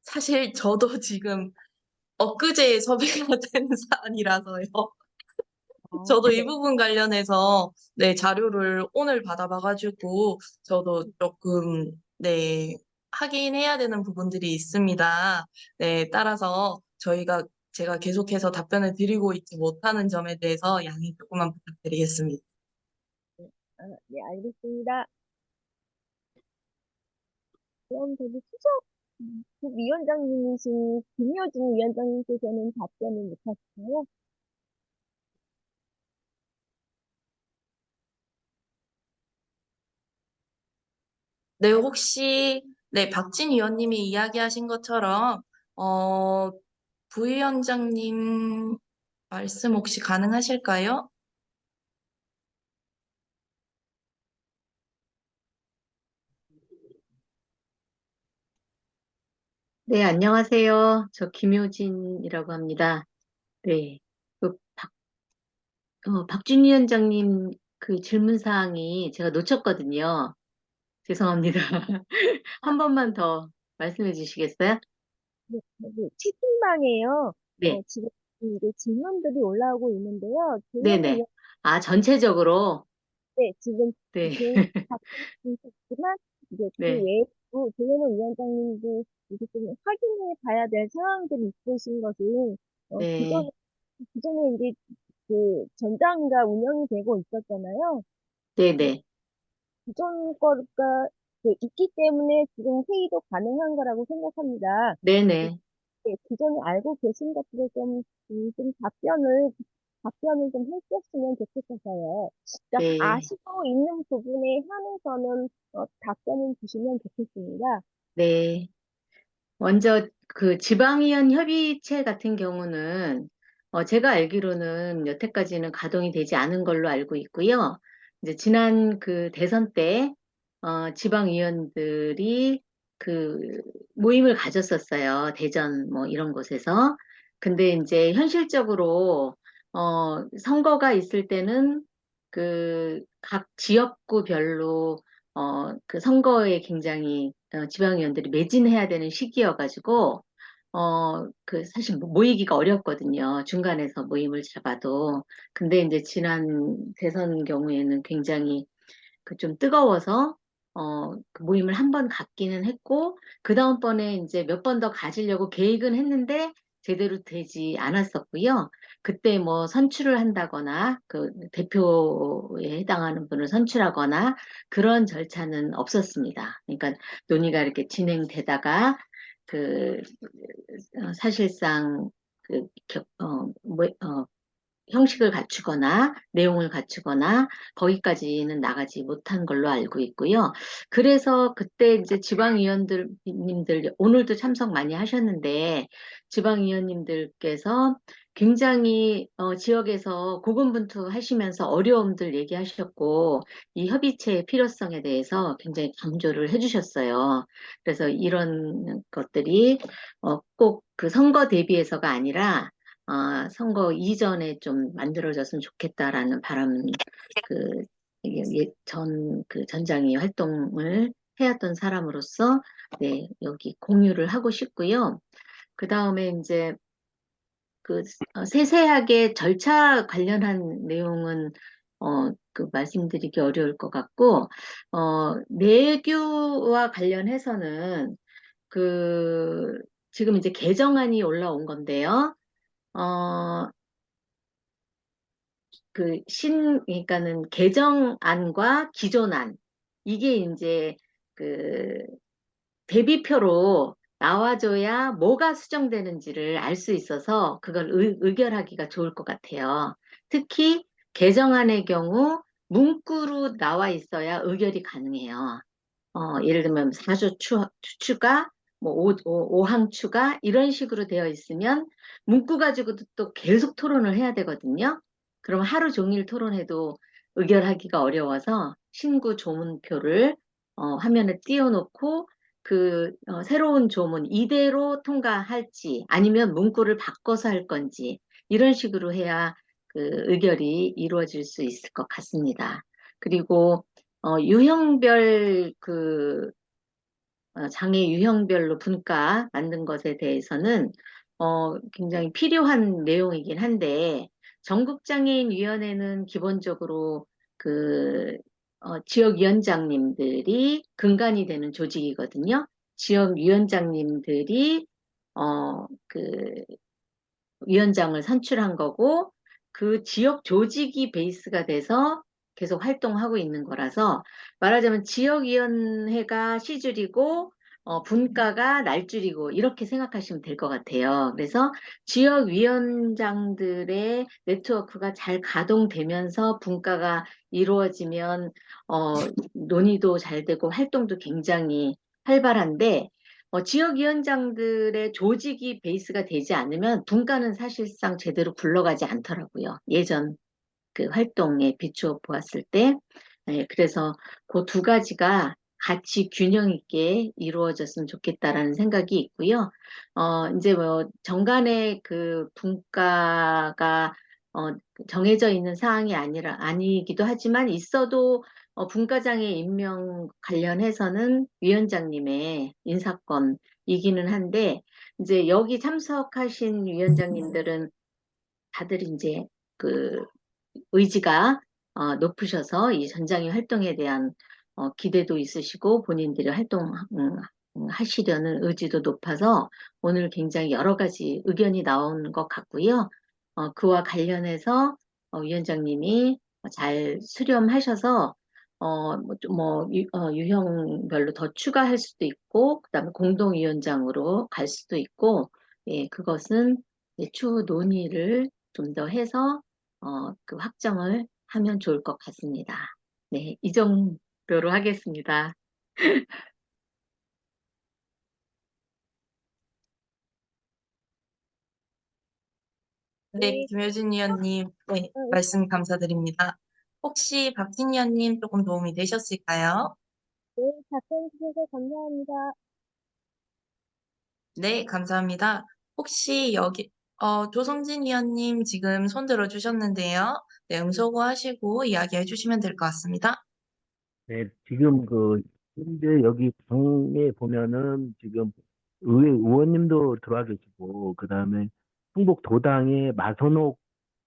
사실 저도 지금 엊그제 섭외가 된 사안이라서요. 저도 이 부분 관련해서 네, 자료를 오늘 받아봐가지고 저도 조금 네, 확인해야 되는 부분들이 있습니다. 네, 따라서 제가 계속해서 답변을 드리고 있지 못하는 점에 대해서 양해 조금만 부탁드리겠습니다. 네, 알겠습니다. 그럼 저기 수석 위원장님이신 김효진 위원장님께서는 답변을 못하시나요? 네, 혹시 네, 박진 위원님이 이야기하신 것처럼 부위원장님 말씀 혹시 가능하실까요? 네, 안녕하세요. 저 김효진이라고 합니다. 네. 박준 위원장님 그 질문 사항이 제가 놓쳤거든요. 죄송합니다. 한 번만 더 말씀해 주시겠어요? 네, 여기 채팅방에요. 네. 지금 이제 질문들이 올라오고 있는데요. 네네. 아, 전체적으로? 네, 지금 네. 답변이셨지만 이제 그 네. 외에도 조현우 위원장님도 이제 좀 확인해 봐야 될 사항들이 있으신 것은 네. 기존에 이제 그 전장위가 운영이 되고 있었잖아요. 네네. 기존 거가 있기 때문에 지금 회의도 가능한 거라고 생각합니다. 네네. 네, 기존에 알고 계신 것들을 좀 답변을 좀 해주셨으면 좋겠어서요. 그러니까 네. 아시고 있는 부분에 한해서는 답변을 주시면 좋겠습니다. 네. 먼저 그 지방의원 협의체 같은 경우는 제가 알기로는 여태까지는 가동이 되지 않은 걸로 알고 있고요. 이제 지난 그 대선 때 지방의원들이 그 모임을 가졌었어요. 대전 뭐 이런 곳에서. 근데 이제 현실적으로 선거가 있을 때는 그 각 지역구별로 그 선거에 굉장히 지방의원들이 매진해야 되는 시기여가지고 그 사실 모이기가 어렵거든요. 중간에서 모임을 잡아도. 근데 이제 지난 대선 경우에는 굉장히 그 좀 뜨거워서 그 모임을 한 번 갖기는 했고 그 다음번에 이제 몇 번 더 가지려고 계획은 했는데 제대로 되지 않았었고요. 그때 뭐 선출을 한다거나 그 대표에 해당하는 분을 선출하거나 그런 절차는 없었습니다. 그러니까 논의가 이렇게 진행되다가 그 사실상 그 형식을 갖추거나 내용을 갖추거나 거기까지는 나가지 못한 걸로 알고 있고요. 그래서 그때 이제 지방위원님들 오늘도 참석 많이 하셨는데 지방위원님들께서 굉장히 지역에서 고군분투하시면서 어려움들 얘기하셨고 이 협의체의 필요성에 대해서 굉장히 강조를 해주셨어요. 그래서 이런 것들이 꼭 그 선거 대비해서가 아니라 선거 이전에 좀 만들어졌으면 좋겠다라는 바람은 그 그 전장의 활동을 해왔던 사람으로서 네, 여기 공유를 하고 싶고요. 그 다음에 이제 그 세세하게 절차 관련한 내용은 그 말씀드리기 어려울 것 같고 내규와 관련해서는 그 지금 이제 개정안이 올라온 건데요. 그러니까는 개정안과 기존안, 이게 이제 그 대비표로 나와줘야 뭐가 수정되는지를 알 수 있어서 그걸 의결하기가 좋을 것 같아요. 특히 개정안의 경우 문구로 나와 있어야 의결이 가능해요. 예를 들면 4조 추가, 뭐 5항 추가 이런 식으로 되어 있으면 문구 가지고도 또 계속 토론을 해야 되거든요. 그럼 하루 종일 토론해도 의결하기가 어려워서 신구 조문표를 화면에 띄워놓고 그 새로운 조문 이대로 통과할지 아니면 문구를 바꿔서 할 건지 이런 식으로 해야 그 의결이 이루어질 수 있을 것 같습니다. 그리고 유형별 장애 유형별로 분과 만든 것에 대해서는 굉장히 필요한 내용이긴 한데 전국장애인위원회는 기본적으로 그 지역위원장님들이 근간이 되는 조직이거든요. 지역위원장님들이 그 위원장을 선출한 거고 그 지역 조직이 베이스가 돼서 계속 활동하고 있는 거라서 말하자면 지역위원회가 시줄이고 분과가 날줄이고 이렇게 생각하시면 될 것 같아요. 그래서 지역위원장들의 네트워크가 잘 가동되면서 분과가 이루어지면 논의도 잘 되고 활동도 굉장히 활발한데 지역위원장들의 조직이 베이스가 되지 않으면 분과는 사실상 제대로 굴러가지 않더라고요. 예전 그 활동에 비추어 보았을 때. 네, 그래서 그 두 가지가 같이 균형 있게 이루어졌으면 좋겠다라는 생각이 있고요. 이제 뭐 정관의 그 분과가 정해져 있는 사항이 아니기도 하지만 있어도 분과장의 임명 관련해서는 위원장님의 인사권이기는 한데 이제 여기 참석하신 위원장님들은 다들 이제 그 의지가 높으셔서 이 전장의 활동에 대한 기대도 있으시고 본인들이 하시려는 의지도 높아서 오늘 굉장히 여러 가지 의견이 나온 것 같고요. 그와 관련해서 위원장님이 잘 수렴하셔서 유형별로 더 추가할 수도 있고 그다음에 공동위원장으로 갈 수도 있고 예, 그것은 추후 논의를 좀 더 해서 그 확정을 하면 좋을 것 같습니다. 네, 이 정도로 하겠습니다. 네, 네, 김효진 위원님, 네, 말씀 감사드립니다. 혹시 박진 위원님 조금 도움이 되셨을까요? 네, 답변 주셔서 감사합니다. 네, 감사합니다. 혹시 여기, 조성진 위원님 지금 손 들어주셨는데요. 네, 음소거 하시고 이야기해 주시면 될 것 같습니다. 네, 지금 현재 여기 방에 보면은 지금 의회 의원님도 들어와 계시고, 그 다음에 충북도당의 마선옥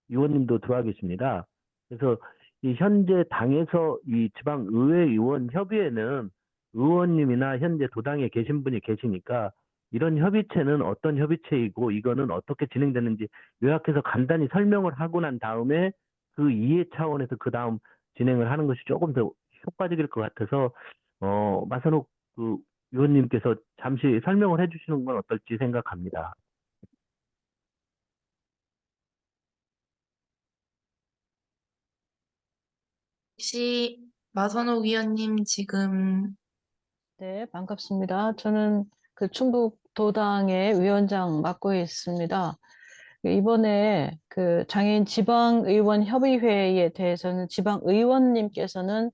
의원님도 들어와 계십니다. 그래서 이 현재 당에서 이 지방의회 의원 협의회는 의원님이나 현재 도당에 계신 분이 계시니까 이런 협의체는 어떤 협의체이고 이거는 어떻게 진행되는지 요약해서 간단히 설명을 하고 난 다음에 그 이해 차원에서 그 다음 진행을 하는 것이 조금 더 효과적일 것 같아서 마선옥 그 의원님께서 잠시 설명을 해주시는 건 어떨지 생각합니다. 혹시 마선옥 위원님 지금 네, 반갑습니다. 저는 그 충북 도당의 위원장 맡고 있습니다. 이번에 그 장애인 지방의원 협의회에 대해서는 지방의원님께서는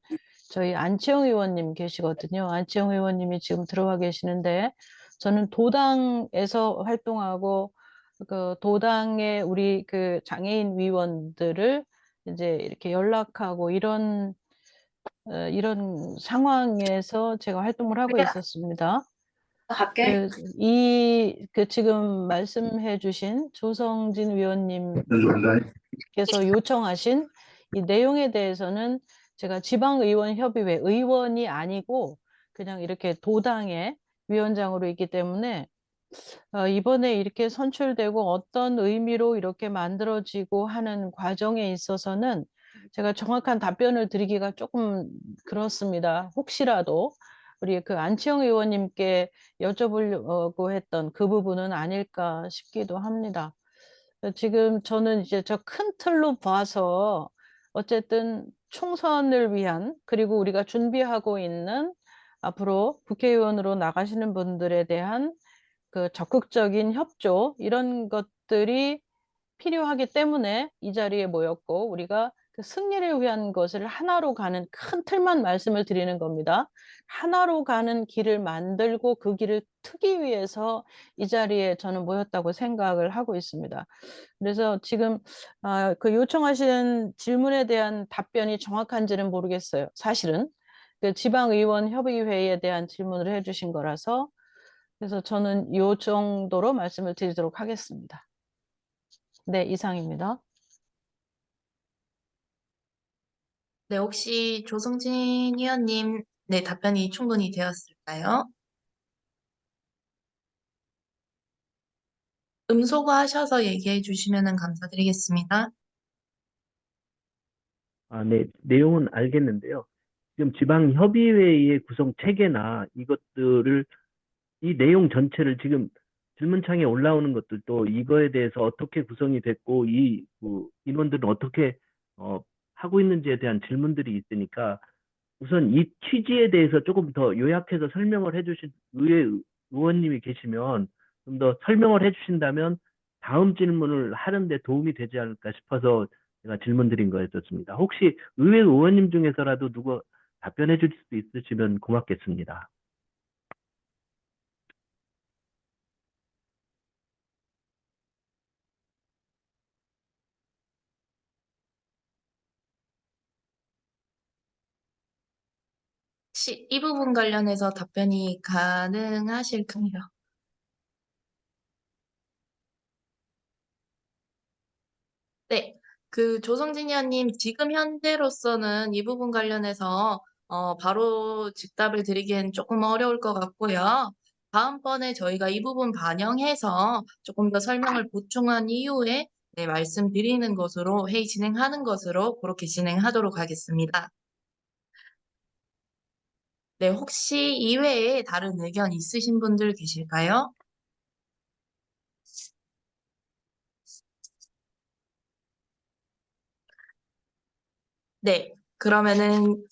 저희 안치영 의원님 계시거든요. 안치영 의원님이 지금 들어와 계시는데 저는 도당에서 활동하고 그 도당의 우리 그 장애인 위원들을 이제 이렇게 연락하고 이런 상황에서 제가 활동을 하고 있었습니다. 지금 말씀해 주신 조성진 위원님께서 요청하신 이 내용에 대해서는 제가 지방의원협의회 의원이 아니고 그냥 이렇게 도당의 위원장으로 있기 때문에 이번에 이렇게 선출되고 어떤 의미로 이렇게 만들어지고 하는 과정에 있어서는 제가 정확한 답변을 드리기가 조금 그렇습니다. 혹시라도 우리 그 안치영 의원님께 여쭤보려고 했던 그 부분은 아닐까 싶기도 합니다. 지금 저는 이제 저 큰 틀로 봐서 어쨌든 총선을 위한 그리고 우리가 준비하고 있는 앞으로 국회의원으로 나가시는 분들에 대한 그 적극적인 협조 이런 것들이 필요하기 때문에 이 자리에 모였고 우리가 그 승리를 위한 것을 하나로 가는 큰 틀만 말씀을 드리는 겁니다. 하나로 가는 길을 만들고 그 길을 트기 위해서 이 자리에 저는 모였다고 생각을 하고 있습니다. 그래서 지금 그 요청하신 질문에 대한 답변이 정확한지는 모르겠어요. 사실은 그 지방의원 협의회에 대한 질문을 해주신 거라서 그래서 저는 이 정도로 말씀을 드리도록 하겠습니다. 네, 이상입니다. 네, 혹시 조성진 위원님 네, 답변이 충분히 되었을까요? 음소거하셔서 얘기해 주시면 감사드리겠습니다. 네, 내용은 알겠는데요. 지금 지방협의회의 구성 체계나 이것들을 이 내용 전체를 지금 질문창에 올라오는 것들도 이거에 대해서 어떻게 구성이 됐고 인원들은 어떻게 하고 있는지에 대한 질문들이 있으니까 우선 이 취지에 대해서 조금 더 요약해서 설명을 해주신 의원님이 계시면 좀 더 설명을 해주신다면 다음 질문을 하는데 도움이 되지 않을까 싶어서 제가 질문 드린 거였습니다. 혹시 의회 의원님 중에서라도 누가 답변해 주실 수 있으시면 고맙겠습니다. 혹시 이 부분 관련해서 답변이 가능하실까요? 네, 그 조성진 의원님 지금 현재로서는 이 부분 관련해서 바로 즉답을 드리기엔 조금 어려울 것 같고요. 다음번에 저희가 이 부분 반영해서 조금 더 설명을 보충한 이후에 네, 말씀드리는 것으로 회의 진행하는 것으로 그렇게 진행하도록 하겠습니다. 네, 혹시 이외에 다른 의견 있으신 분들 계실까요? 네, 그러면은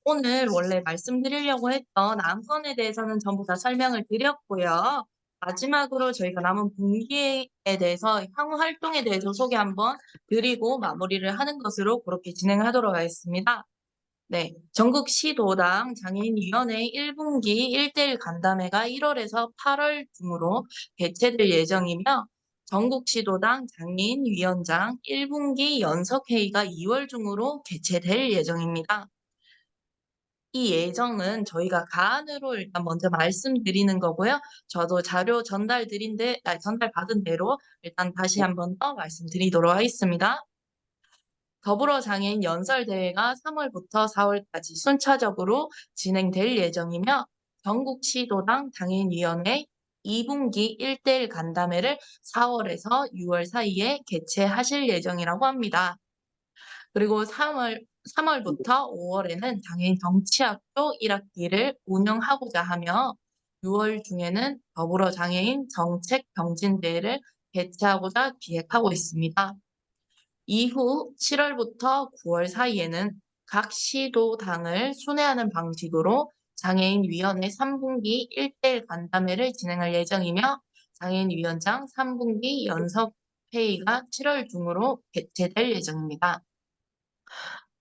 오늘 원래 말씀드리려고 했던 안건에 대해서는 전부 다 설명을 드렸고요. 마지막으로 저희가 남은 분기에 대해서 향후 활동에 대해서 소개 한번 드리고 마무리를 하는 것으로 그렇게 진행하도록 하겠습니다. 네, 전국시도당 장애인위원회 1분기 1대1 간담회가 1월에서 8월 중으로 개최될 예정이며 전국시도당 장애인위원장 1분기 연석회의가 2월 중으로 개최될 예정입니다. 이 예정은 저희가 가안으로 일단 먼저 말씀드리는 거고요. 저도 자료 전달받은 대로 일단 다시 한번 더 말씀드리도록 하겠습니다. 더불어장애인 연설대회가 3월부터 4월까지 순차적으로 진행될 예정이며 전국시도당 장애인위원회 2분기 1대1 간담회를 4월에서 6월 사이에 개최하실 예정이라고 합니다. 그리고 3월부터 5월에는 장애인 정치학교 1학기를 운영하고자 하며 6월 중에는 더불어 장애인 정책 경진대회를 개최하고자 기획하고 있습니다. 이후 7월부터 9월 사이에는 각 시도당을 순회하는 방식으로 장애인위원회 3분기 1대1 간담회를 진행할 예정이며 장애인위원장 3분기 연석회의가 7월 중으로 개최될 예정입니다.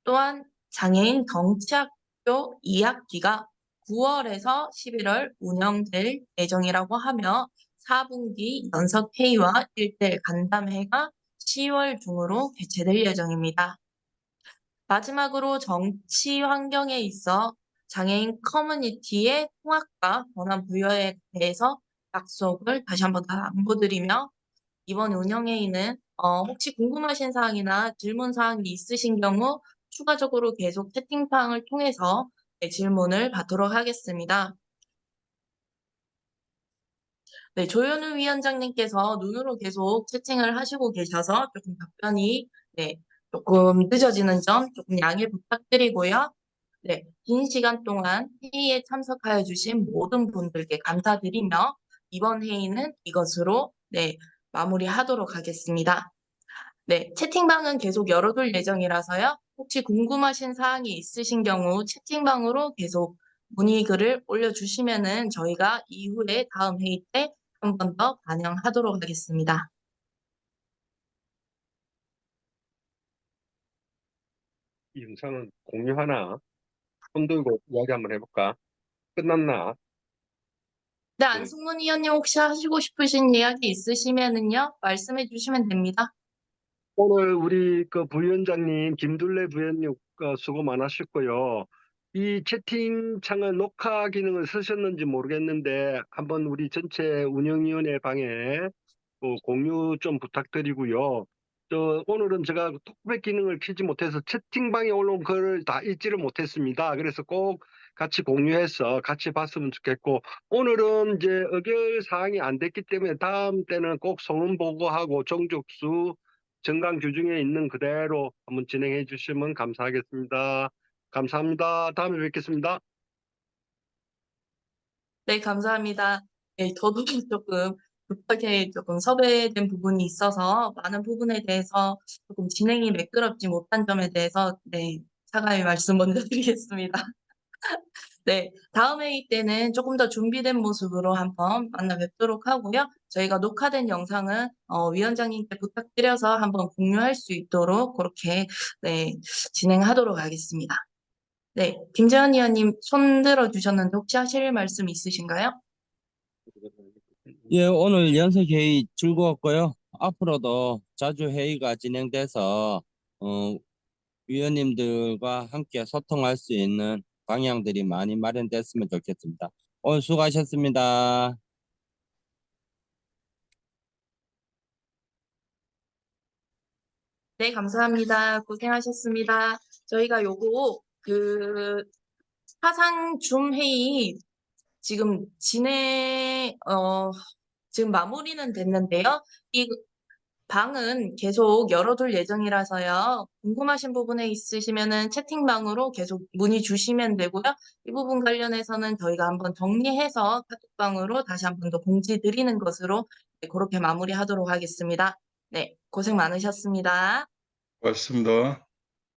또한 장애인 정치학교 2학기가 9월에서 11월 운영될 예정이라고 하며 4분기 연석회의와 1대1 간담회가 10월 중으로 개최될 예정입니다. 마지막으로 정치 환경에 있어 장애인 커뮤니티의 통합과 권한 부여에 대해서 약속을 다시 한번 다 안부드리며 이번 운영회의는 혹시 궁금하신 사항이나 질문 사항이 있으신 경우 추가적으로 계속 채팅방을 통해서 질문을 받도록 하겠습니다. 네, 조현우 위원장님께서 눈으로 계속 채팅을 하시고 계셔서 조금 답변이 조금 늦어지는 점 조금 양해 부탁드리고요. 네, 긴 시간 동안 회의에 참석하여 주신 모든 분들께 감사드리며 이번 회의는 이것으로 마무리하도록 하겠습니다. 네, 채팅방은 계속 열어둘 예정이라서요. 혹시 궁금하신 사항이 있으신 경우 채팅방으로 계속 문의글을 올려주시면은 저희가 이후에 다음 회의 때 한 번 더 반영하도록 하겠습니다. 이 영상은 공유하나? 손 들고 이야기 한번 해볼까? 끝났나? 네, 안승문 의원님 혹시 하시고 싶으신 이야기 있으시면은요, 말씀해 주시면 됩니다. 오늘 우리 그 부위원장님, 김둘래 부위원님 수고 많으셨고요. 이 채팅창은 녹화 기능을 쓰셨는지 모르겠는데 한번 우리 전체 운영위원회 방에 공유 좀 부탁드리고요. 오늘은 제가 톡백 기능을 켜지 못해서 채팅방에 올라온 글을 다 읽지를 못했습니다. 그래서 꼭 같이 공유해서 같이 봤으면 좋겠고, 오늘은 이제 의결 사항이 안 됐기 때문에 다음 때는 꼭 소문 보고하고 정족수 정강 규정에 있는 그대로 한번 진행해 주시면 감사하겠습니다. 감사합니다. 다음에 뵙겠습니다. 네, 감사합니다. 네, 저도 조금 급하게 조금 섭외된 부분이 있어서 많은 부분에 대해서 조금 진행이 매끄럽지 못한 점에 대해서 사과의 말씀 먼저 드리겠습니다. 네, 다음 회의 때는 조금 더 준비된 모습으로 한번 만나 뵙도록 하고요. 저희가 녹화된 영상은 위원장님께 부탁드려서 한번 공유할 수 있도록 그렇게 진행하도록 하겠습니다. 네, 김재현 의원님 손 들어 주셨는데 혹시 하실 말씀 있으신가요? 예, 오늘 연석 회의 즐거웠고요. 앞으로도 자주 회의가 진행돼서 위원님들과 함께 소통할 수 있는 방향들이 많이 마련됐으면 좋겠습니다. 오늘 수고하셨습니다. 네, 감사합니다. 고생하셨습니다. 저희가 요거 사상 줌 회의 지금 지금 마무리는 됐는데요. 이 방은 계속 열어둘 예정이라서요. 궁금하신 부분에 있으시면은 채팅방으로 계속 문의 주시면 되고요. 이 부분 관련해서는 저희가 한번 정리해서 카톡방으로 다시 한 번 더 공지 드리는 것으로 그렇게 마무리하도록 하겠습니다. 네, 고생 많으셨습니다. 고맙습니다.